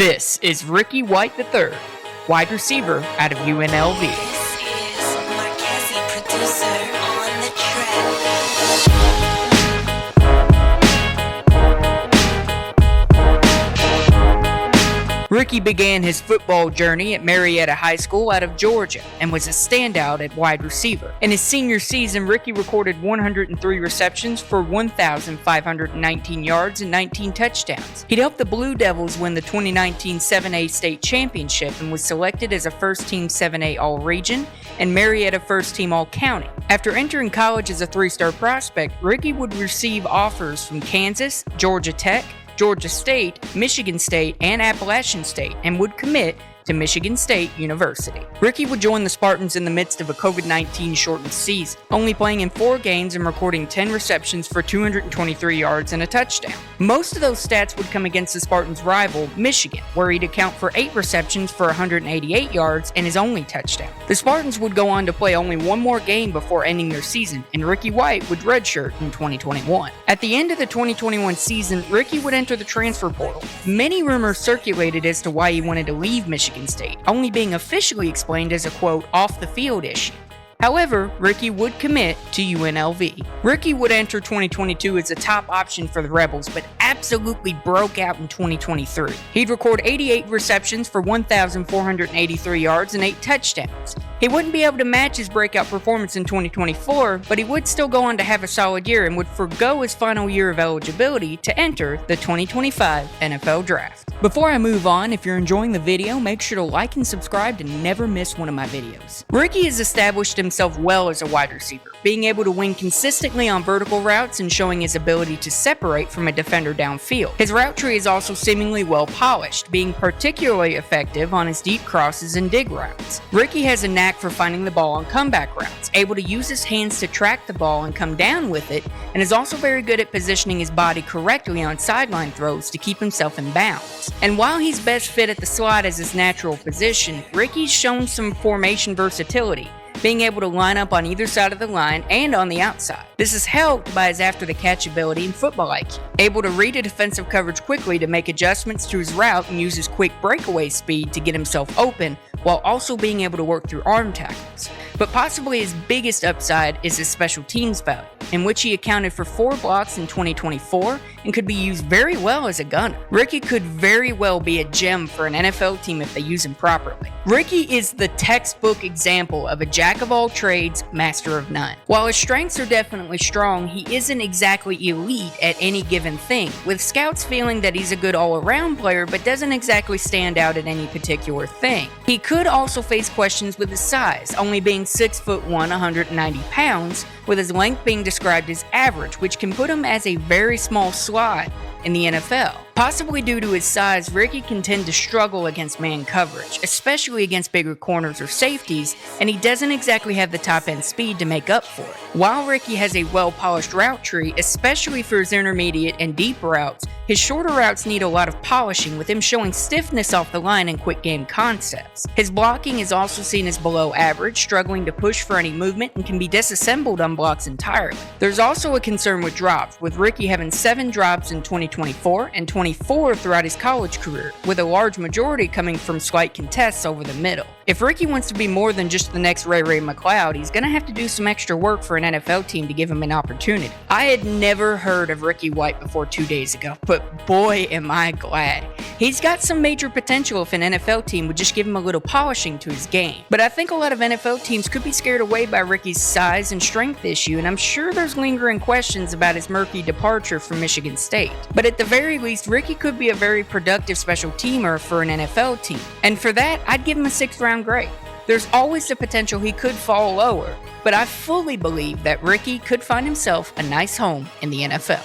This is Ricky White III, wide receiver out of UNLV. This is Marquesi, producer on the track. Ricky began his football journey at Marietta High School out of Georgia and was a standout at wide receiver. In his senior season, Ricky recorded 103 receptions for 1,519 yards and 19 touchdowns. He'd helped the Blue Devils win the 2019 7A state championship and was selected as a first-team 7A All-Region and Marietta first-team All-County. After entering college as a three-star prospect, Ricky would receive offers from Kansas, Georgia Tech, Georgia State, Michigan State, and Appalachian State, and would commit to Michigan State University. Ricky would join the Spartans in the midst of a COVID-19 shortened season, only playing in 4 games and recording 10 receptions for 223 yards and a touchdown. Most of those stats would come against the Spartans' rival, Michigan, where he'd account for 8 receptions for 188 yards and his only touchdown. The Spartans would go on to play only 1 more game before ending their season, and Ricky White would redshirt in 2021. At the end of the 2021 season, Ricky would enter the transfer portal. Many rumors circulated as to why he wanted to leave Michigan State, only being officially explained as a quote, off-the-field issue. However, Ricky would commit to UNLV. Ricky would enter 2022 as a top option for the Rebels, but absolutely broke out in 2023. He'd record 88 receptions for 1,483 yards and 8 touchdowns. He wouldn't be able to match his breakout performance in 2024, but he would still go on to have a solid year and would forgo his final year of eligibility to enter the 2025 NFL Draft. Before I move on, if you're enjoying the video, make sure to like and subscribe to never miss one of my videos. Ricky has established himself well as a wide receiver, being able to win consistently on vertical routes and showing his ability to separate from a defender downfield. His route tree is also seemingly well polished, being particularly effective on his deep crosses and dig routes. Ricky has a knack for finding the ball on comeback routes, able to use his hands to track the ball and come down with it, and is also very good at positioning his body correctly on sideline throws to keep himself in bounds. And while he's best fit at the slot as his natural position, Ricky's shown some formation versatility, being able to line up on either side of the line and on the outside. This is helped by his after-the-catch ability and football IQ, able to read a defensive coverage quickly to make adjustments to his route and use his quick breakaway speed to get himself open, while also being able to work through arm tackles. But possibly his biggest upside is his special teams value, in which he accounted for 4 blocks in 2024 and could be used very well as a gunner. Ricky could very well be a gem for an NFL team if they use him properly. Ricky is the textbook example of a jack of all trades, master of none. While his strengths are definitely strong, he isn't exactly elite at any given thing, with scouts feeling that he's a good all-around player but doesn't exactly stand out at any particular thing. He could also face questions with his size, only being 6'1", 190 pounds, with his length being described as average, which can put him as a very small slot in the NFL. Possibly due to his size, Ricky can tend to struggle against man coverage, especially against bigger corners or safeties, and he doesn't exactly have the top-end speed to make up for it. While Ricky has a well-polished route tree, especially for his intermediate and deep routes, his shorter routes need a lot of polishing, with him showing stiffness off the line and quick game concepts. His blocking is also seen as below average, struggling to push for any movement and can be disassembled on blocks entirely. There's also a concern with drops, with Ricky having 7 drops in 2024 and 24 throughout his college career, with a large majority coming from slight contests over the middle. If Ricky wants to be more than just the next Ray McCloud, he's going to have to do some extra work for an NFL team to give him an opportunity. I had never heard of Ricky White before 2 days ago, but boy am I glad. He's got some major potential if an NFL team would just give him a little polishing to his game. But I think a lot of NFL teams could be scared away by Ricky's size and strength issue, and I'm sure there's lingering questions about his murky departure from Michigan State. But at the very least, Ricky could be a very productive special teamer for an NFL team. And for that, I'd give him a 6th round grade. There's always the potential he could fall lower, but I fully believe that Ricky could find himself a nice home in the NFL.